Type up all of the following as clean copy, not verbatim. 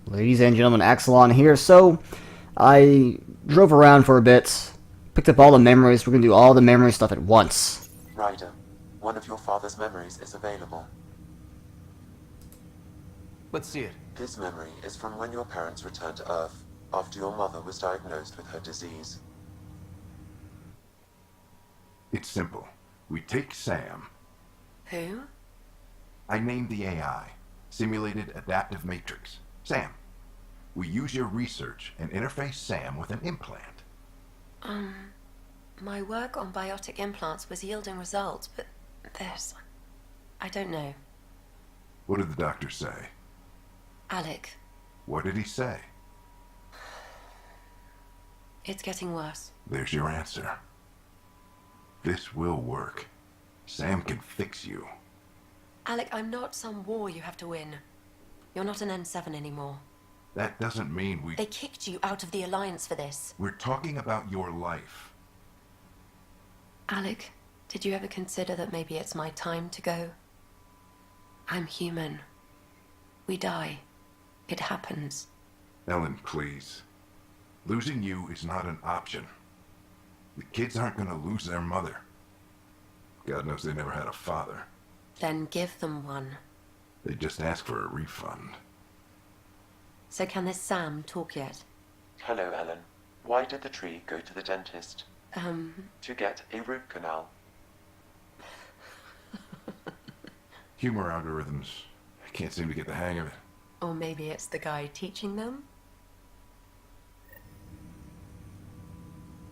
Ladies and gentlemen, Axelon here. So, I drove around for a bit, picked up all the memories. We're going to do all the memory stuff at once. Ryder, one of your father's memories is available. Let's see it. This memory is from when your parents returned to Earth, after your mother was diagnosed with her disease. It's simple. We take Sam. Who? I named the AI. Simulated Adaptive Matrix. Sam. We use your research and interface Sam with an implant. My work on biotic implants was yielding results, but I don't know. What did the doctor say? Alec, What did he say? it's getting worse. There's your answer. This will work. Sam can fix you. Alec, I'm not some war you have to win. You're not an N7 anymore. That doesn't mean we... They kicked you out of the Alliance for this. We're talking about your life. Alec, did you ever consider that maybe it's my time to go? I'm human. We die. It happens. Ellen, please. Losing you is not an option. The kids aren't gonna lose their mother. God knows they never had a father. Then give them one. They just ask for a refund. So can this Sam talk yet? Hello, Ellen. Why did the tree go to the dentist? To get a root canal. Humor algorithms. I can't seem to get the hang of it. Or maybe it's the guy teaching them?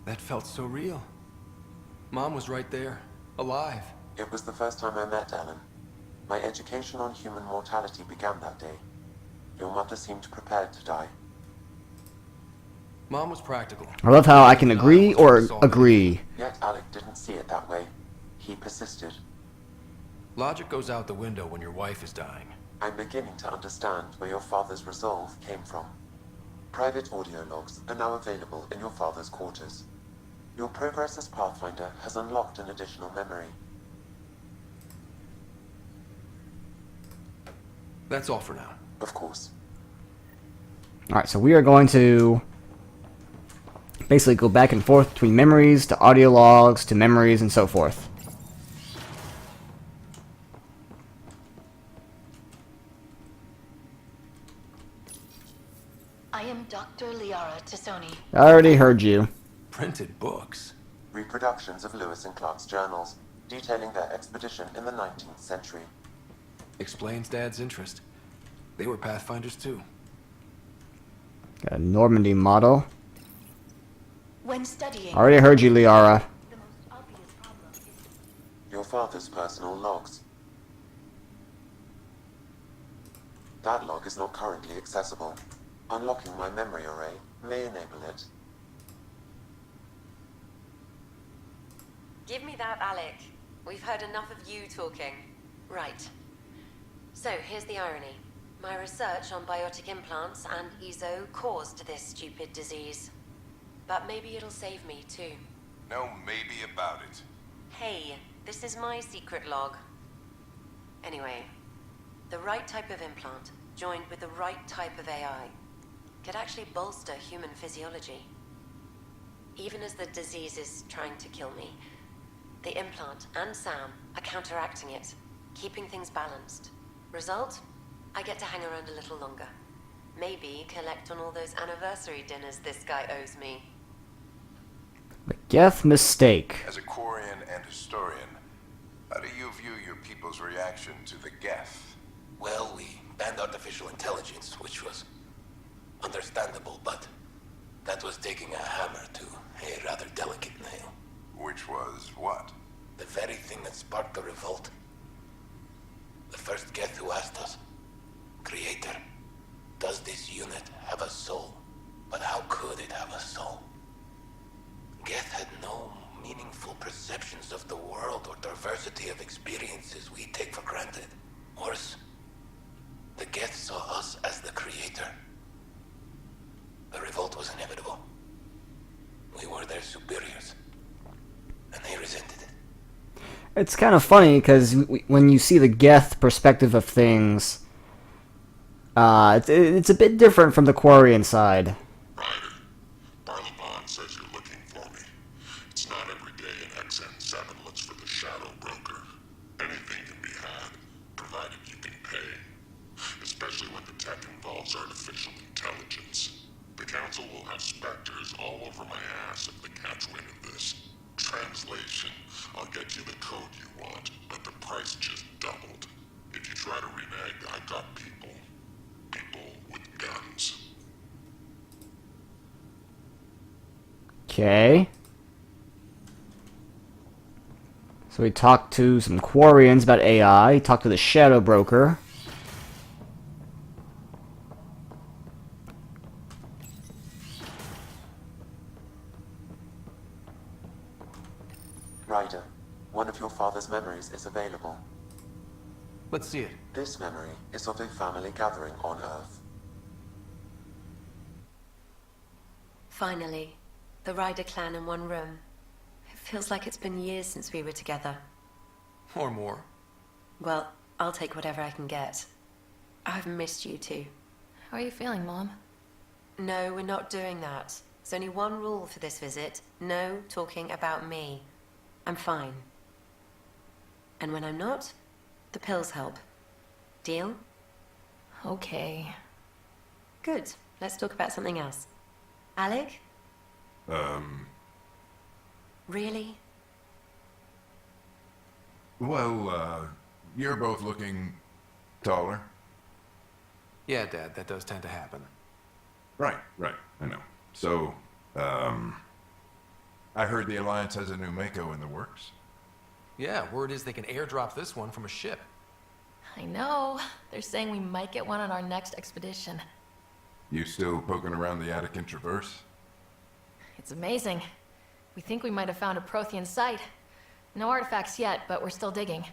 That felt so real. Mom was right there, alive. It was the first time I met Ellen. My education on human mortality began that day. Your mother seemed prepared to die. Mom was practical. I love how I can agree or agree. Yet Alec didn't see it that way. He persisted. Logic goes out the window when your wife is dying. I'm beginning to understand where your father's resolve came from. Private audio logs are now available in your father's quarters. Your progress as Pathfinder has unlocked an additional memory. That's all for now. Of course. Alright, so we are going to basically go back and forth between memories to audio logs to memories and so forth. I am Dr. Liara Tassoni. I already heard you. Printed books. Reproductions of Lewis and Clark's journals, detailing their expedition in the 19th century. Explains Dad's interest. They were Pathfinders too. Got a Normandy model. When studying, I already heard you, Liara. the most obvious problem is Your father's personal logs. That log is not currently accessible. Unlocking my memory array may enable it. Give me that, Alec. We've heard enough of you talking. Right. So, here's the irony. My research on biotic implants and EZO caused this stupid disease. But maybe it'll save me, too. No maybe about it. Hey, this is my secret log. Anyway, the right type of implant, joined with the right type of AI, could actually bolster human physiology. Even as the disease is trying to kill me, the implant and Sam are counteracting it, keeping things balanced. Result? I get to hang around a little longer. Maybe collect on all those anniversary dinners this guy owes me. The Geth mistake. As a Quarian and historian, how do you view your people's reaction to the Geth? Well, we banned artificial intelligence, which was understandable, but that was taking a hammer to a rather delicate nail. Which was what? The very thing that sparked the revolt. The first Geth who asked us, Creator, does this unit have a soul? But how could it have a soul? Geth had no meaningful perceptions of the world or diversity of experiences we take for granted. Worse, the Geth saw us as the Creator. The revolt was inevitable. We were their superiors, and they resented it. It's kind of funny because when you see the Geth perspective of things, It's a bit different from the Quarry inside. Ryder, Barlabon says you're looking for me. It's not every day an XN7 looks for the Shadow Broker. Anything can be had, provided you can pay. Especially when the tech involves artificial intelligence. The Council will have specters all over my ass if they catch wind of this. Translation, I'll get you the code you want, but the price just doubled. If you try to renege, I got people. People with guns. Okay. So we talked to some Quarians about AI. Talked to the Shadow Broker. Ryder, one of your father's memories is available. Let's see it. This memory is of a family gathering on Earth. Finally, the Ryder clan in one room. It feels like it's been years since we were together. Or more. Well, I'll take whatever I can get. I've missed you too. How are you feeling, Mom? No, we're not doing that. There's only one rule for this visit. No talking about me. I'm fine. And when I'm not, the pills help. Deal? Okay. Good. Let's talk about something else. Alec? Really? Well, you're both looking taller. Yeah, Dad, that does tend to happen. Right, I know. So, I heard the Alliance has a new Mako in the works. Yeah, word is they can airdrop this one from a ship. I know. They're saying we might get one on our next expedition. You still poking around the Attican Traverse? It's amazing. We think we might have found a Prothean site. No artifacts yet, but we're still digging.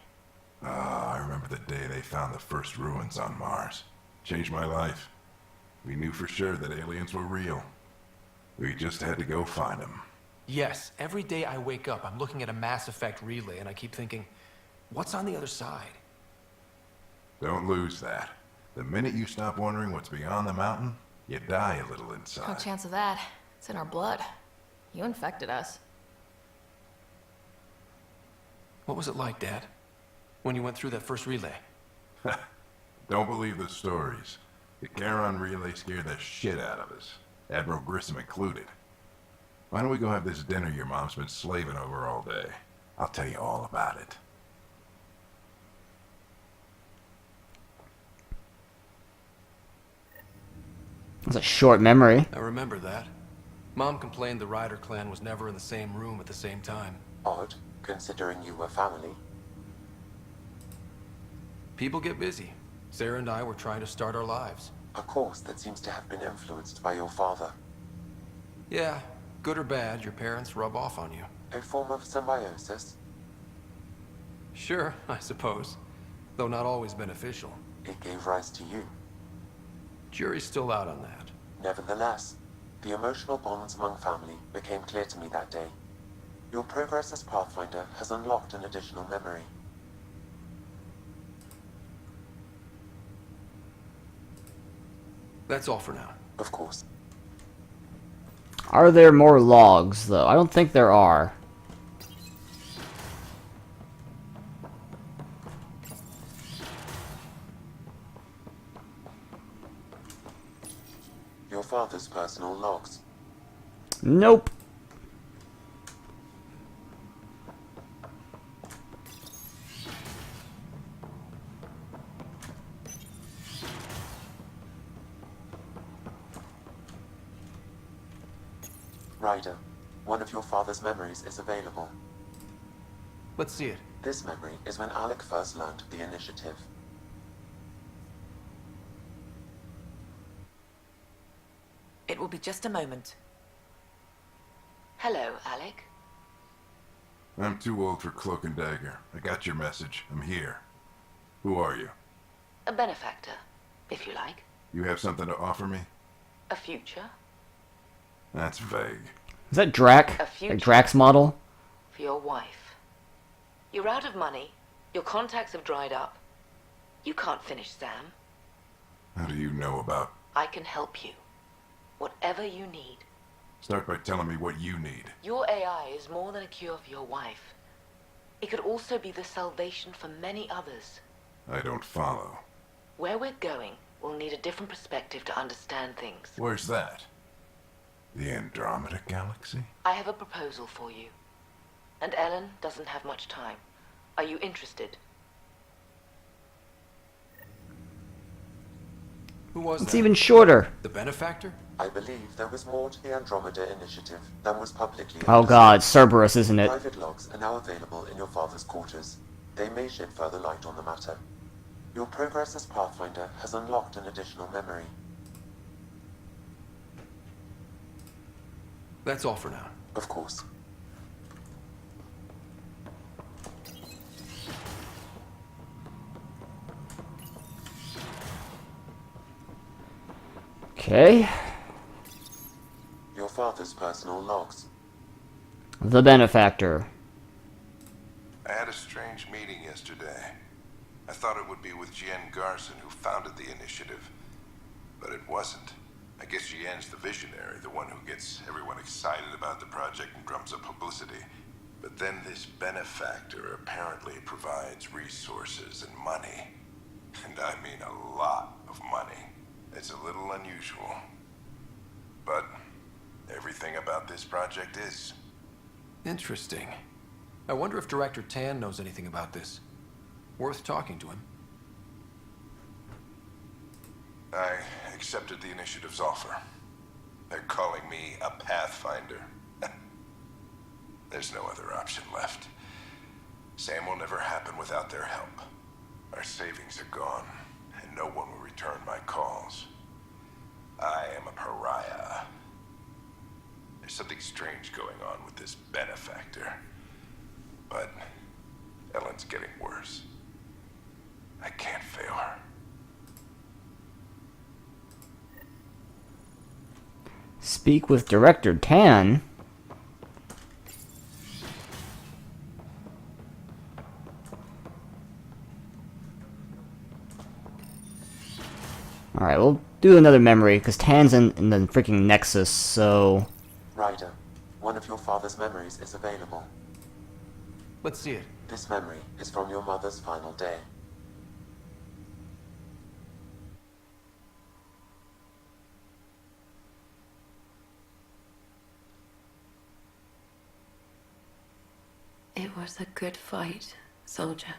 Ah, I remember the day they found the first ruins on Mars. Changed my life. We knew for sure that aliens were real. We just had to go find them. Yes, every day I wake up, I'm looking at a Mass Effect relay, and I keep thinking, what's on the other side? Don't lose that. The minute you stop wondering what's beyond the mountain, you die a little No inside. chance of that. It's in our blood. You infected us. What was it like, Dad? When you went through that first relay? Don't believe the stories. The Charon relay scared the shit out of us. Admiral Grissom included. Why don't we go have this dinner your mom's been slaving over all day? I'll tell you all about it. That's a short memory. I remember that. Mom complained the Ryder clan was never in the same room at the same time. Odd, considering you were family. People get busy. Sarah and I were trying to start our lives. A course that seems to have been influenced by your father. Yeah, good or bad, your parents rub off on you. A form of symbiosis. Sure, I suppose. Though not always beneficial. It gave rise to you. Jury's still out on that. Nevertheless, the emotional bonds among family became clear to me that day. Your progress as Pathfinder has unlocked an additional memory. That's all for now. Of course. Are there more logs, though? I don't think there are. Your father's personal logs. Nope. Ryder, one of your father's memories is available. Let's see it. This memory is when Alec first learned the initiative. It will be just a moment. Hello, Alec. I'm too old for cloak and dagger. I got your message. I'm here. Who are you? A benefactor, if you like. You have something to offer me? A future That's vague. Is that Drac? A future. Like Drac's model? for your wife. You're out of money. Your contacts have dried up. You can't finish Sam. How do you know about... I can help you. Whatever you need. Start by telling me what you need. Your AI is more than a cure for your wife. It could also be the salvation for many others. I don't follow. Where we're going, we'll need a different perspective to understand things. Where's that? The Andromeda galaxy? I have a proposal for you. And Ellen doesn't have much time. Are you interested? Who was It's that? even shorter. The benefactor? I believe there was more to the Andromeda initiative than was publicly Oh god, Cerberus, isn't it? Private logs are now available in your father's quarters. They may shed further light on the matter. Your progress as Pathfinder has unlocked an additional memory. That's all for now. Of course. Okay. Your father's personal logs. The benefactor. I had a strange meeting yesterday. I thought it would be with Jien Garson, who founded the initiative. But it wasn't. I guess Jien's the visionary, the one who gets everyone excited about the project and drums up publicity. But then this benefactor apparently provides resources and money. And I mean a lot of money. It's a little unusual. But everything about this project is. Interesting. I wonder if Director Tan knows anything about this. Worth talking to him. I accepted the initiative's offer. They're calling me a Pathfinder. There's no other option left. Sam will never happen without their help. Our savings are gone, and no one will return my calls. I am a pariah. There's something strange going on with this benefactor. But Ellen's getting worse. I can't fail her. Speak with Director Tan. Alright, we'll do another memory, because Tan's in the freaking Nexus, so... Ryder, one of your father's memories is available. Let's see it. This memory is from your mother's final day. It was a good fight, soldier.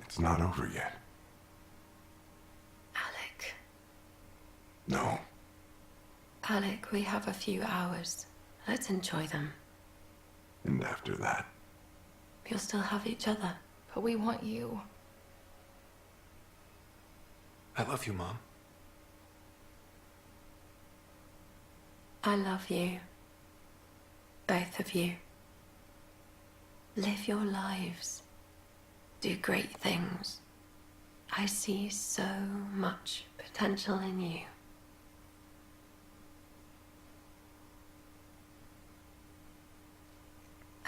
It's not over yet. Alec. No. Alec, we have a few hours. Let's enjoy them. And after that? We'll still have each other. But we want you. I love you, Mom. I love you. Both of you. Live your lives. Do great things. I see so much potential in you.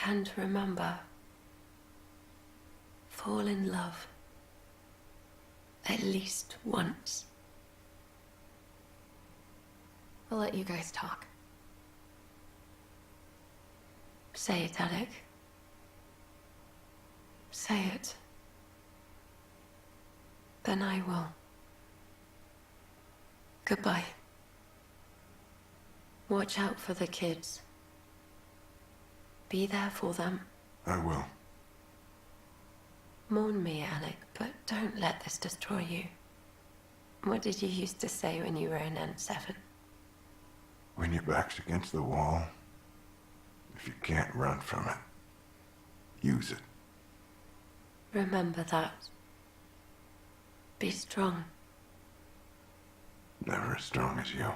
And remember, fall in love. At least once. We'll let you guys talk. Say it, Alec. Say it. Then I will. Goodbye. Watch out for the kids. Be there for them. I will. Mourn me, Alec, but don't let this destroy you. What did you used to say when you were in N7? When your back's against the wall, if you can't run from it, use it. Remember that. Be strong. Never as strong as you.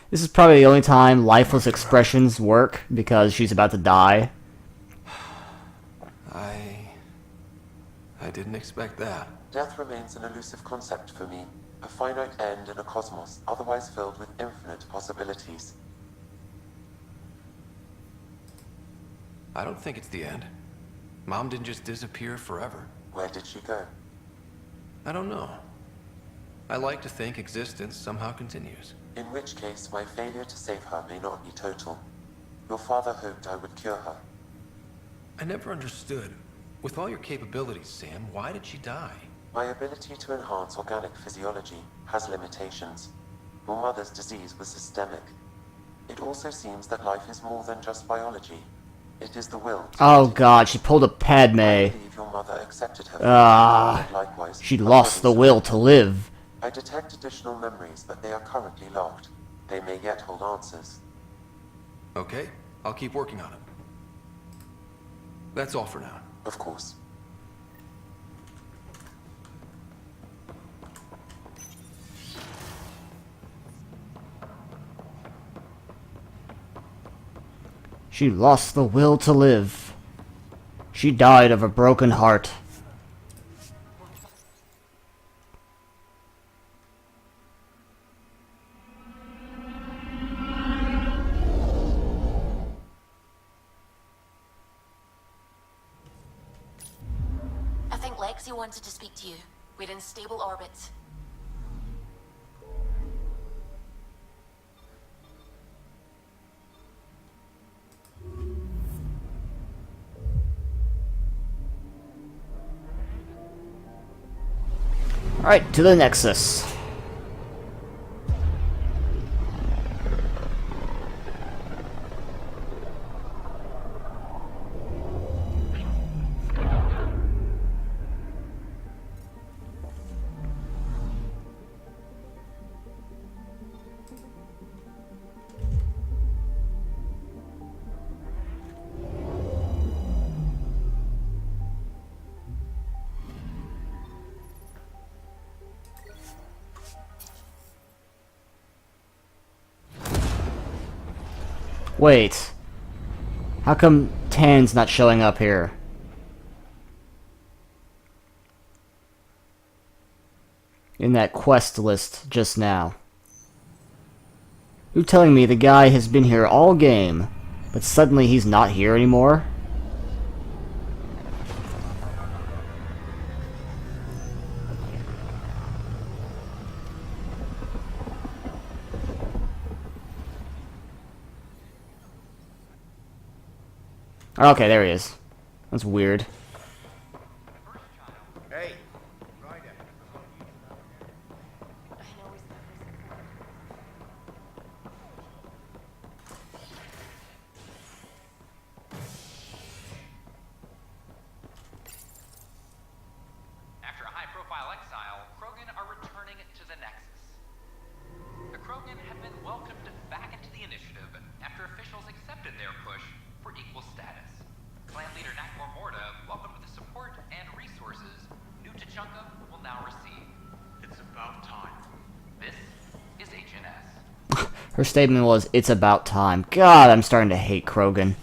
This is probably the only time lifeless expressions work, because she's about to die. I didn't expect that. Death remains an elusive concept for me, a finite end in a cosmos otherwise filled with infinite possibilities. I don't think it's the end. Mom didn't just disappear forever. Where did she go? I don't know. I like to think existence somehow continues. In which case, my failure to save her may not be total. Your father hoped I would cure her. I never understood. With all your capabilities, Sam, why did she die? My ability to enhance organic physiology has limitations. Your mother's disease was systemic. It also seems that life is more than just biology. It is the will. Oh god, she pulled a Padme. I believe your mother accepted her. And likewise, She lost the will to live. I detect additional memories, but they are currently locked. They may yet hold answers. Okay, I'll keep working on it. That's all for now. Of course. She lost the will to live. She died of a broken heart. I think Lexi wanted to speak to you. We're in stable orbit. Alright, to the Nexus. Wait. How come Tan's not showing up here? In that quest list just now. You're telling me the guy has been here all game, but suddenly he's not here anymore? Okay, there he is. That's weird. Hey, Ryder. After a high-profile exile, Krogan are returning to the Nexus. The Krogan have been welcomed back into the initiative after officials accepted their push for equal status. Clan leader Nakmor Morda welcomed the support and resources New Tachanka will now receive. It's about time. This is HNS. Her statement was, "It's about time." God, I'm starting to hate Krogan.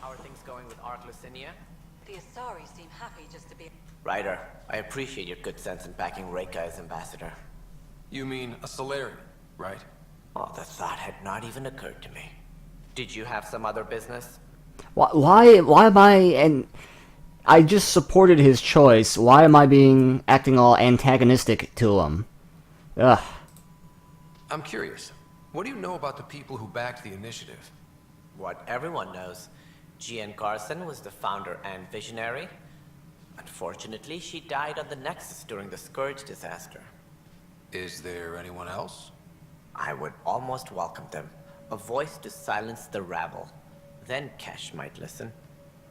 How are things going with Ark Lucinia? The Asari seem happy just to be... Ryder, I appreciate your good sense in backing Reika as ambassador. You mean a Solarian, right? Oh, the thought had not even occurred to me. Did you have some other business? Why am I, and I just supported his choice, why am I acting all antagonistic to him? Ugh. I'm curious. What do you know about the people who backed the initiative? What everyone knows. Jean Garson was the founder and visionary. Unfortunately, she died on the Nexus during the Scourge disaster. Is there anyone else? I would almost welcome them. A voice to silence the rabble. Then Kesh might listen.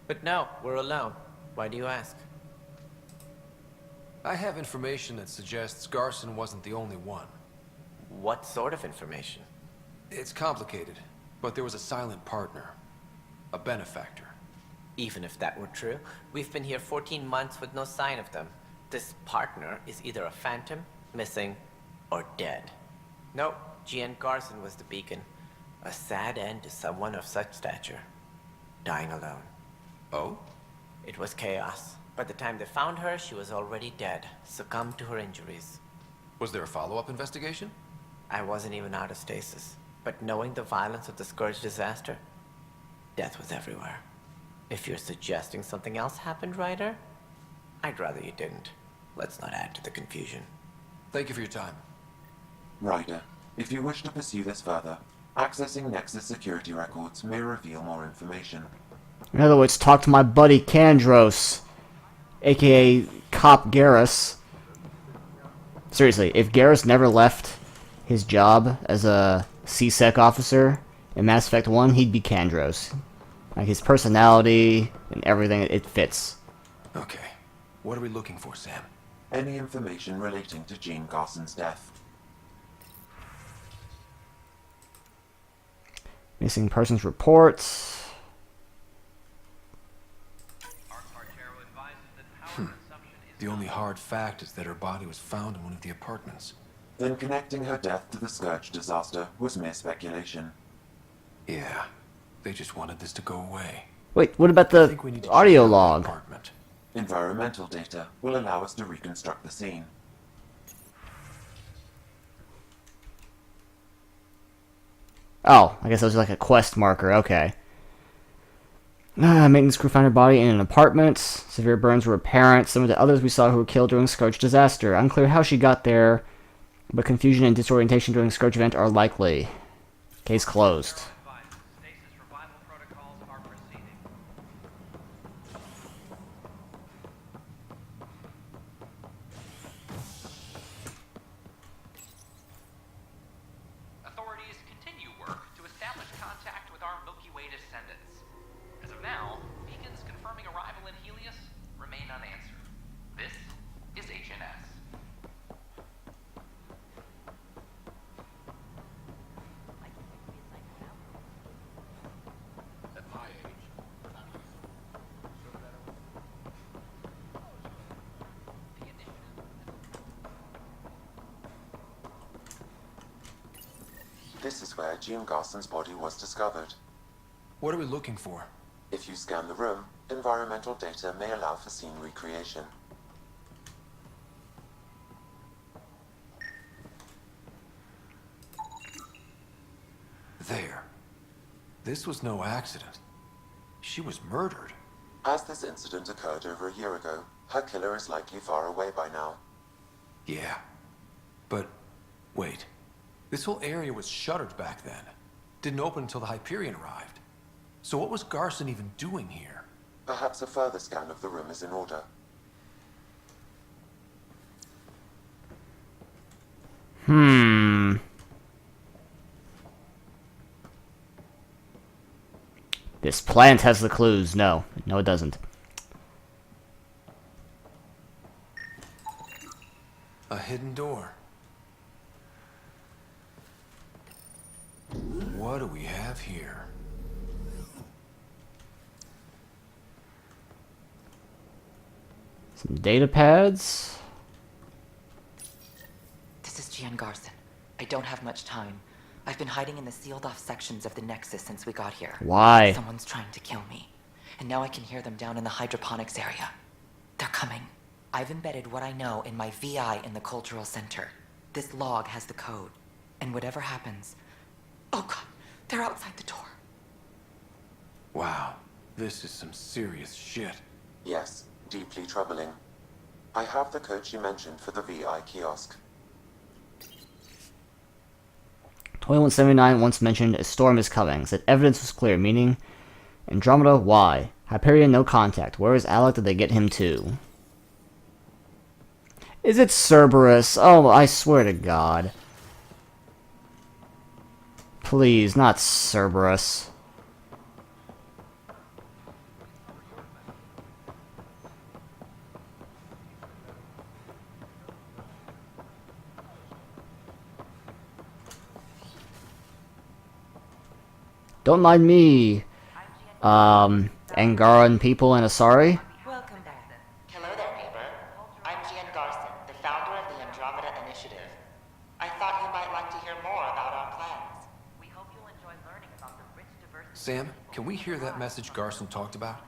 But no, we're alone. Why do you ask? I have information that suggests Garson wasn't the only one. What sort of information? It's complicated, but there was a silent partner. A benefactor. Even if that were true, we've been here 14 months with no sign of them. This partner is either a phantom, missing, or dead. No, Jean Garson was the beacon. A sad end to someone of such stature. Dying alone. Oh? It was chaos. By the time they found her, she was already dead, succumbed to her injuries. Was there a follow-up investigation? I wasn't even out of stasis. But knowing the violence of the Scourge disaster, death was everywhere. If you're suggesting something else happened, Ryder, I'd rather you didn't. Let's not add to the confusion. Thank you for your time. Ryder, if you wish to pursue this further, accessing Nexus security records may reveal more information. In other words, talk to my buddy Kandros, aka Cop Garrus. Seriously, if Garrus never left his job as a C-Sec officer in Mass Effect 1, he'd be Kandros. Like, his personality and everything, it fits. Okay. What are we looking for, Sam? Any information relating to Jean Garson's death. Missing persons reports. The only hard fact is that her body was found in one of the apartments. Then connecting her death to the Scourge disaster was mere speculation. Yeah. They just wanted this to go away. Wait, what about the audio log? Environmental data will allow us to reconstruct the scene. Oh, I guess that was like a quest marker, okay. Maintenance crew found her body in an apartment. Severe burns were apparent. Some of the others we saw who were killed during Scourge disaster. Unclear how she got there, but confusion and disorientation during Scourge event are likely. Case closed. Authorities continue work to establish contact with our Milky Way descendants. As of now, beacons confirming arrival in Helios remain unanswered. This is HNS. At my age, This is where Jean Garson's body was discovered. What are we looking for? If you scan the room, environmental data may allow for scene recreation. There. This was no accident. She was murdered. As this incident occurred over a year ago, her killer is likely far away by now. Yeah. But, wait. This whole area was shuttered back then. Didn't open until the Hyperion arrived. So what was Garson even doing here? Perhaps a further scan of the room is in order. This plant has the clues. No. No, it doesn't. A hidden door. What do we have here? Some data pads. This is Gian Garson. I don't have much time. I've been hiding in the sealed-off sections of the Nexus since we got here. Why? Someone's trying to kill me. And now I can hear them down in the hydroponics area. They're coming. I've embedded what I know in my VI in the Cultural Center. This log has the code. And whatever happens... Oh god, they're outside the door. Wow. This is some serious shit. Yes, deeply troubling. I have the code she mentioned for the VI kiosk. 2179 once mentioned a storm is coming. Said evidence was clear, meaning Andromeda, why? Hyperion, no contact. Where is Alec? Did they get him too? Is it Cerberus? Oh, I swear to God. Please, not Cerberus. Don't mind me, Angaran people and Asari. Welcome back. Hello there, neighbor. I'm Gian Garson, the founder of the Andromeda Initiative. I thought you might like to hear more about our plans. We hope you'll enjoy learning about the rich diversity... Sam, can we hear that message Garson talked about?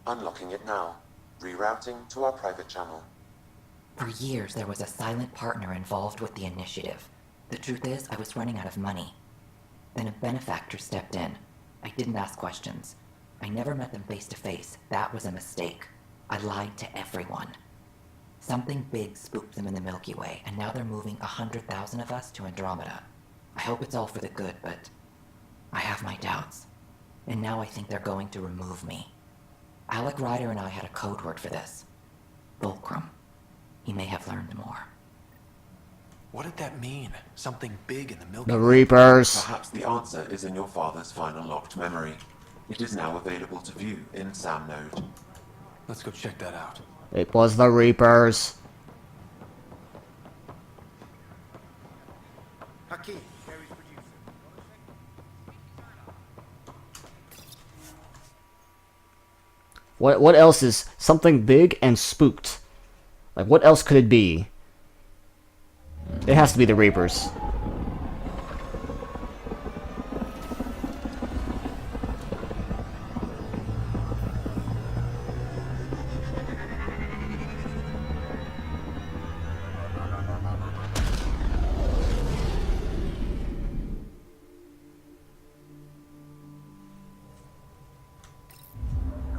Unlocking it now. Rerouting to our private channel. For years, there was a silent partner involved with the initiative. The truth is, I was running out of money. Then a benefactor stepped in. I didn't ask questions. I never met them face to face. That was a mistake. I lied to everyone. Something big spooked them in the Milky Way, and now they're moving 100,000 of us to Andromeda. I hope it's all for the good, but I have my doubts. And now I think they're going to remove me. Alec, Ryder, and I had a code word for this. Fulcrum. He may have learned more. What did that mean? Something big in the Milky Way? The Reapers. Perhaps the answer is in your father's final locked memory. It is now available to view in SAM node. Let's go check that out. It was the Reapers. Hakeem, Gary's producer. What else is something big and spooked? Like, what else could it be? It has to be the Reapers.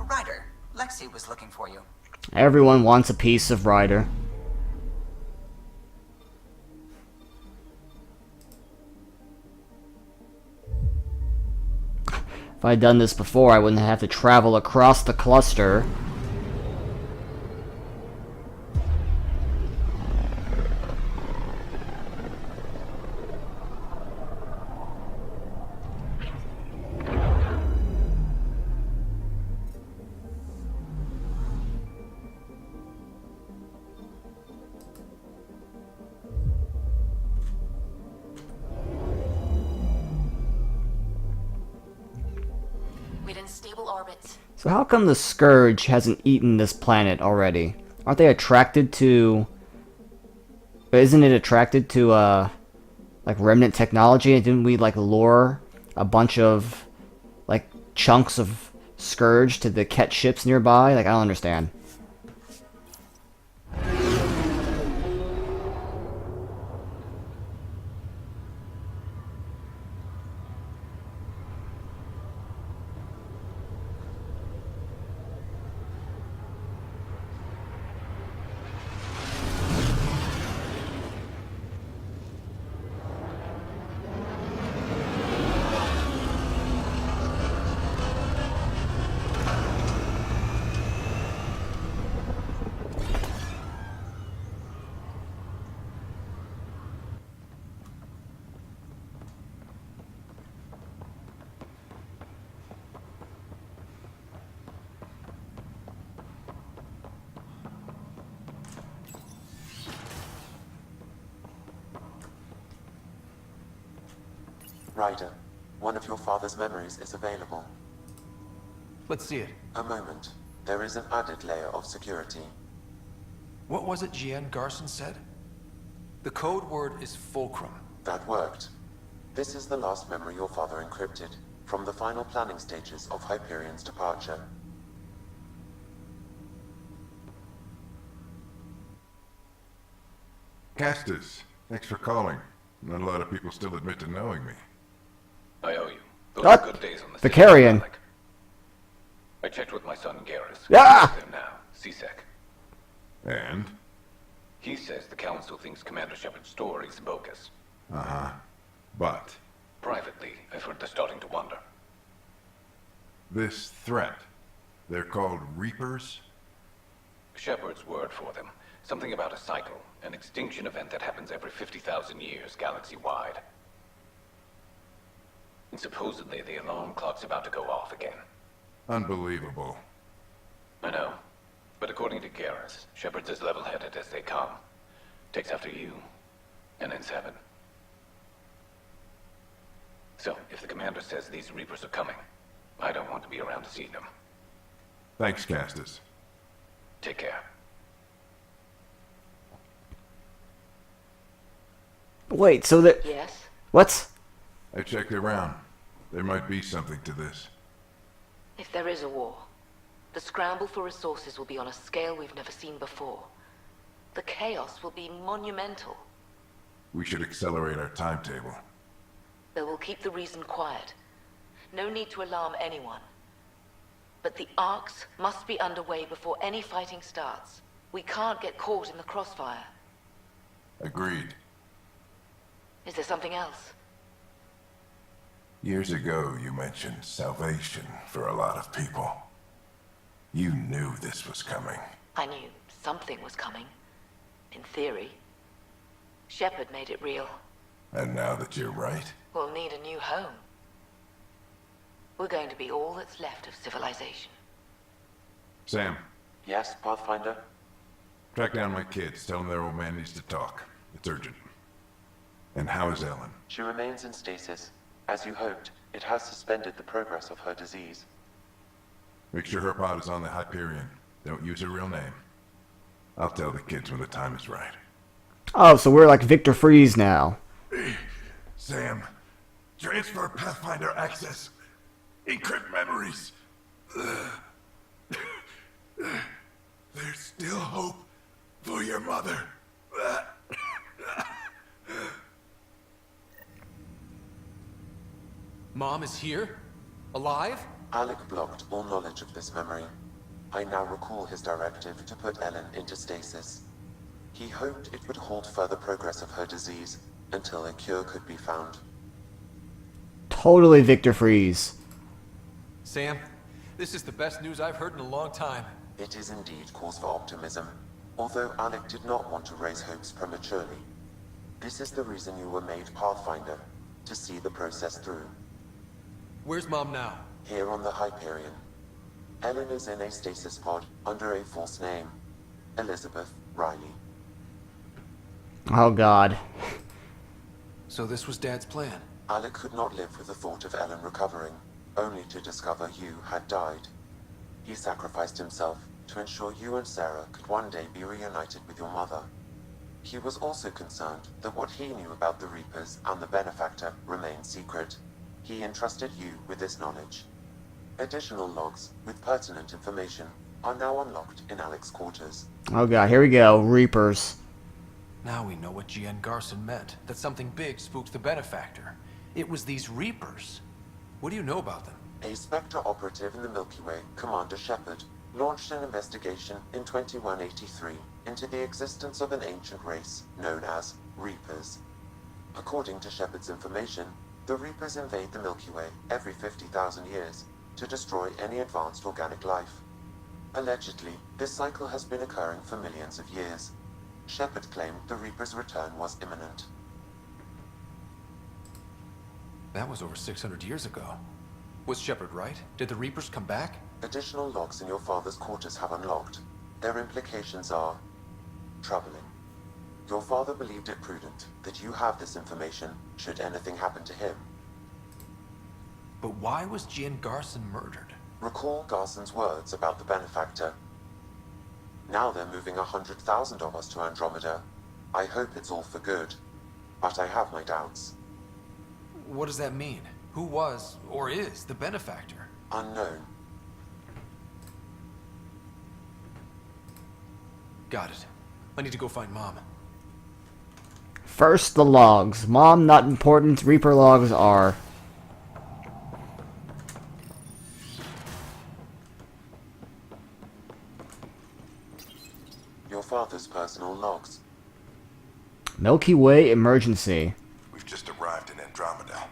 Ryder, Lexi was looking for you. Everyone wants a piece of Ryder. If I'd done this before, I wouldn't have to travel across the cluster. We're in stable orbit. So how come the Scourge hasn't eaten this planet already? Aren't they attracted to... Isn't it attracted to, like, remnant technology? And didn't we, like, lure a bunch of, like, chunks of Scourge to the Ket ships nearby? Like, I don't understand. Ryder, one of your father's memories is available. Let's see it. A moment. There is an added layer of security. What was it Jian Garson said? The code word is Fulcrum. That worked. This is the last memory your father encrypted, from the final planning stages of Hyperion's departure. Castus, thanks for calling. Not a lot of people still admit to knowing me. I owe you. Those What? are good days on the Vicarian. City. I checked with my son Garrus. Ah! He's there now. CSEC. And? He says the council thinks Commander Shepard's story is bogus. Uh-huh. But? Privately, I've heard they're starting to wonder. This threat, they're called Reapers? Shepard's word for them. Something about a cycle. An extinction event that happens every 50,000 years, galaxy-wide. And supposedly the alarm clock's about to go off again. Unbelievable. I know. But according to Garrus, Shepard's as level-headed as they come. Takes after you, and then Seven. So, if the commander says these Reapers are coming, I don't want to be around to see them. Thanks, Castus. Take care. Wait, so that... Yes? What? I checked around. There might be something to this. If there is a war, the scramble for resources will be on a scale we've never seen before. The chaos will be monumental. We should accelerate our timetable. They will keep the reason quiet. No need to alarm anyone. But the arcs must be underway before any fighting starts. We can't get caught in the crossfire. Agreed. Is there something else? Years ago, you mentioned salvation for a lot of people. You knew this was coming. I knew something was coming. In theory. Shepard made it real. And now that you're right, We'll need a new home. We're going to be all that's left of civilization. Sam, Yes, Pathfinder? track down my kids. Tell them their old man needs to talk. It's urgent. And how is Ellen? She remains in stasis. As you hoped, it has suspended the progress of her disease. Make sure her pod is on the Hyperion. Don't use her real name. I'll tell the kids when the time is right. Oh, so we're like Victor Freeze now. Sam, transfer Pathfinder access. Encrypt memories. There's still hope for your mother. Mom is here? Alive? Alec blocked all knowledge of this memory. I now recall his directive to put Ellen into stasis. He hoped it would halt further progress of her disease until a cure could be found. Totally Victor Freeze. Sam, this is the best news I've heard in a long time. It is indeed cause for optimism, although Alec did not want to raise hopes prematurely. This is the reason you were made Pathfinder, to see the process through. Where's Mom now? Here on the Hyperion. Ellen is in a stasis pod under a false name. Elizabeth Riley. Oh god. So this was Dad's plan. Alec could not live with the thought of Ellen recovering, only to discover you had died. He sacrificed himself to ensure you and Sarah could one day be reunited with your mother. He was also concerned that what he knew about the Reapers and the Benefactor remained secret. He entrusted you with this knowledge. Additional logs with pertinent information are now unlocked in Alec's quarters. Oh god, here we go. Reapers. Now we know what GN Garson meant, that something big spooked the Benefactor. It was these Reapers. What do you know about them? A Spectre operative in the Milky Way, Commander Shepard, launched an investigation in 2183 into the existence of an ancient race known as Reapers. According to Shepard's information, the Reapers invade the Milky Way every 50,000 years to destroy any advanced organic life. Allegedly, this cycle has been occurring for millions of years. Shepard claimed the Reapers' return was imminent. That was over 600 years ago. Was Shepard right? Did the Reapers come back? Additional logs in your father's quarters have unlocked. Their implications are troubling. Your father believed it prudent that you have this information should anything happen to him. But why was GN Garson murdered? Recall Garson's words about the Benefactor. Now they're moving 100,000 of us to Andromeda. I hope it's all for good, but I have my doubts. What does that mean? Who was, or is, the Benefactor? Unknown. Got it. I need to go find Mom. First, the logs. Mom, not important. Reaper logs are. Your father's personal logs. Milky Way emergency. We've just arrived in Andromeda.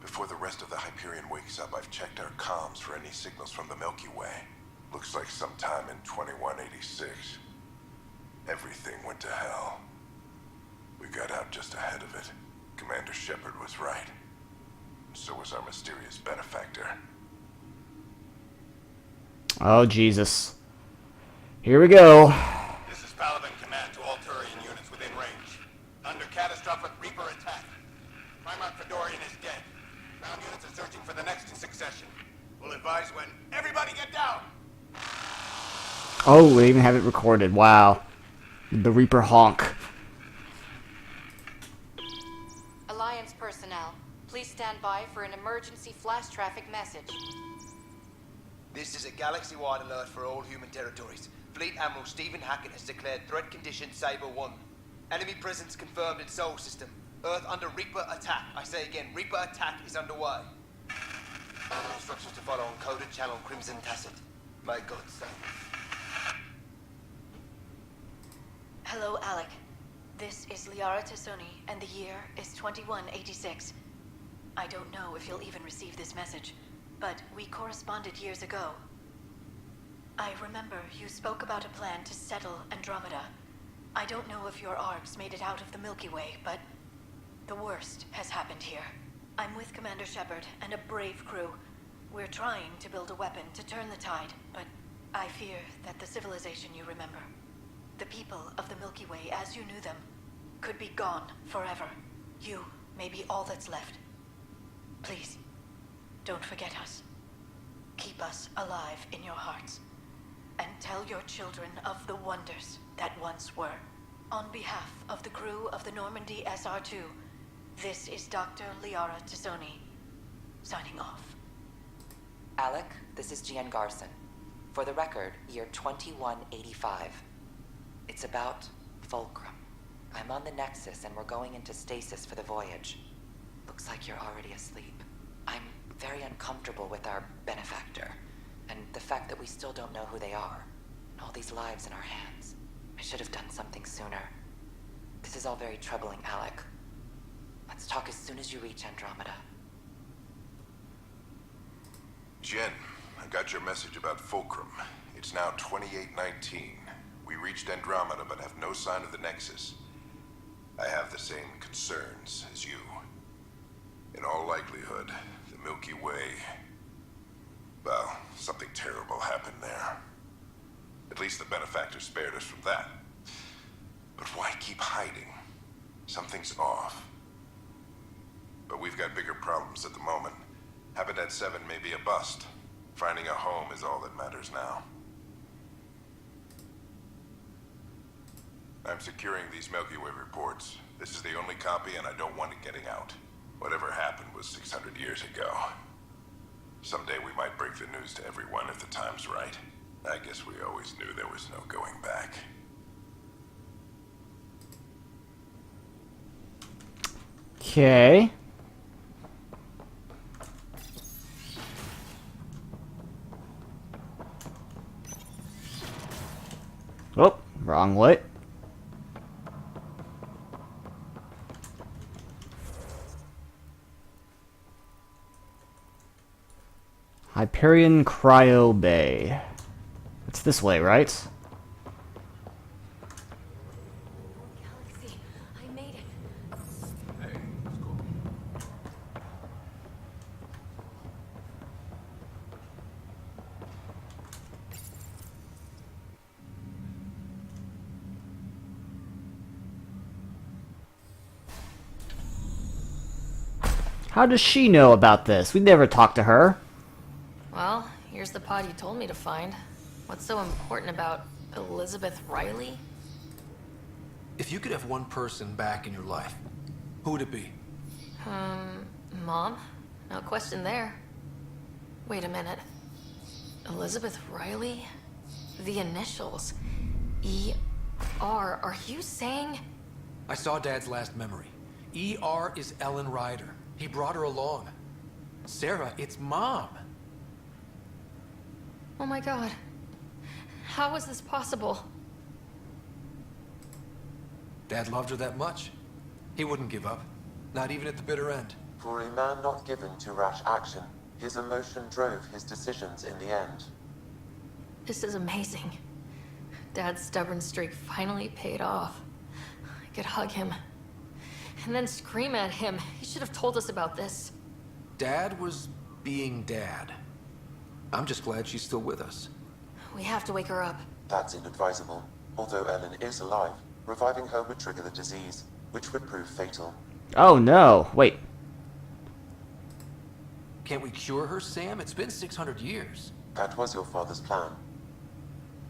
Before the rest of the Hyperion wakes up, I've checked our comms for any signals from the Milky Way. Looks like sometime in 2186. Everything went to hell. We got out just ahead of it. Commander Shepard was right. So was our mysterious Benefactor. Oh, Jesus. Here we go. This is Paladin Command to all Turian units within range. Under catastrophic Reaper attack. Primarch Fedorian is dead. Ground units are searching for the next in succession. We'll advise when. Everybody get down! Oh, we even have it recorded. Wow. The Reaper honk. Alliance personnel, please stand by for an emergency flash traffic message. This is a galaxy-wide alert for all human territories. Fleet Admiral Stephen Hackett has declared threat condition Saber 1. Enemy presence confirmed in Sol System. Earth under Reaper attack. I say again, Reaper attack is underway. Instructions to follow on coded channel Crimson Tacit. My God, son. Hello, Alec. This is Liara Tassoni, and the year is 2186. I don't know if you'll even receive this message, but we corresponded years ago. I remember you spoke about a plan to settle Andromeda. I don't know if your arcs made it out of the Milky Way, but the worst has happened here. I'm with Commander Shepard and a brave crew. We're trying to build a weapon to turn the tide, but I fear that the civilization you remember, the people of the Milky Way as you knew them, could be gone forever. You may be all that's left. Please, don't forget us. Keep us alive in your hearts. And tell your children of the wonders that once were. On behalf of the crew of the Normandy SR-2, this is Dr. Liara Tassoni, signing off. Alec, this is Gian Garson. For the record, year 2185. It's about Fulcrum. I'm on the Nexus and we're going into stasis for the voyage. Looks like you're already asleep. I'm very uncomfortable with our benefactor, and the fact that we still don't know who they are. All these lives in our hands. I should have done something sooner. This is all very troubling, Alec. Let's talk as soon as you reach Andromeda. Jen, I got your message about Fulcrum. It's now 2819. We reached Andromeda but have no sign of the Nexus. I have the same concerns as you. In all likelihood, the Milky Way... well, something terrible happened there. At least the benefactor spared us from that. But why keep hiding? Something's off. But we've got bigger problems at the moment. Habitat 7 may be a bust. Finding a home is all that matters now. I'm securing these Milky Way reports. This is the only copy and I don't want it getting out. Whatever happened was 600 years ago. Someday we might break the news to everyone if the time's right. I guess we always knew there was no going back. Okay. Oh, wrong way. Hyperion Cryo Bay. It's this way, right? Galaxy, I made it. Hey, let's go. How does she know about this? We never talked to her. Well, here's the pod you told me to find. What's so important about Elizabeth Riley? If you could have one person back in your life, who would it be? Mom? No question there. Wait a minute. Elizabeth Riley? The initials. E.R. Are you saying? I saw Dad's last memory. E.R. is Ellen Ryder. He brought her along. Sarah, it's Mom. Oh my god. How is this possible? Dad loved her that much. He wouldn't give up. Not even at the bitter end. For a man not given to rash action, his emotion drove his decisions in the end. This is amazing. Dad's stubborn streak finally paid off. I could hug him. And then scream at him. He should have told us about this. Dad was being Dad. I'm just glad she's still with us. We have to wake her up. That's inadvisable. Although Ellen is alive, reviving her would trigger the disease, which would prove fatal. Oh no, wait. Can't we cure her, Sam? It's been 600 years. That was your father's plan.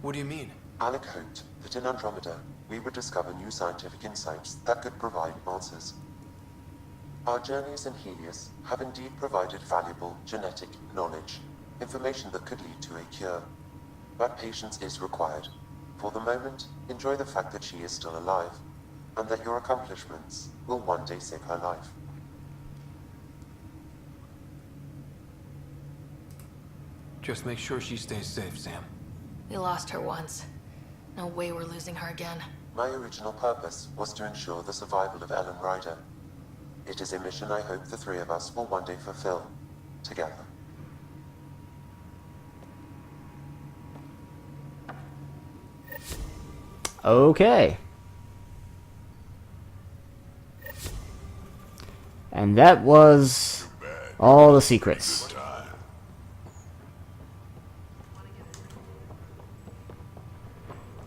What do you mean? Alec hoped that in Andromeda, we would discover new scientific insights that could provide answers. Our journeys in Helios have indeed provided valuable genetic knowledge, information that could lead to a cure. But patience is required. For the moment, enjoy the fact that she is still alive, and that your accomplishments will one day save her life. Just make sure she stays safe, Sam. We lost her once. No way we're losing her again. My original purpose was to ensure the survival of Ellen Ryder. It is a mission I hope the three of us will one day fulfill, together. Okay. And that was all the secrets.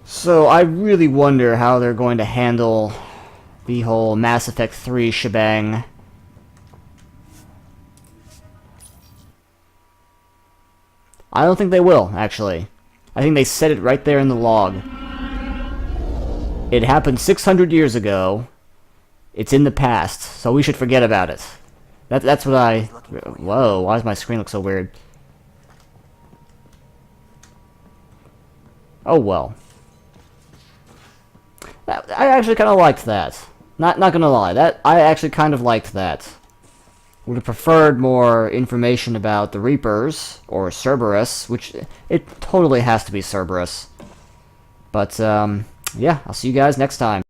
So I really wonder how they're going to handle the whole Mass Effect 3 shebang. I don't think they will, actually. I think they said it right there in the log. It happened 600 years ago. It's in the past, so we should forget about it. That's what I... Whoa, why does my screen look so weird? Oh well. I actually kind of liked that. Not gonna lie, I actually kind of liked that. Would have preferred more information about the Reapers, or Cerberus, which it totally has to be Cerberus. But, yeah, I'll see you guys next time.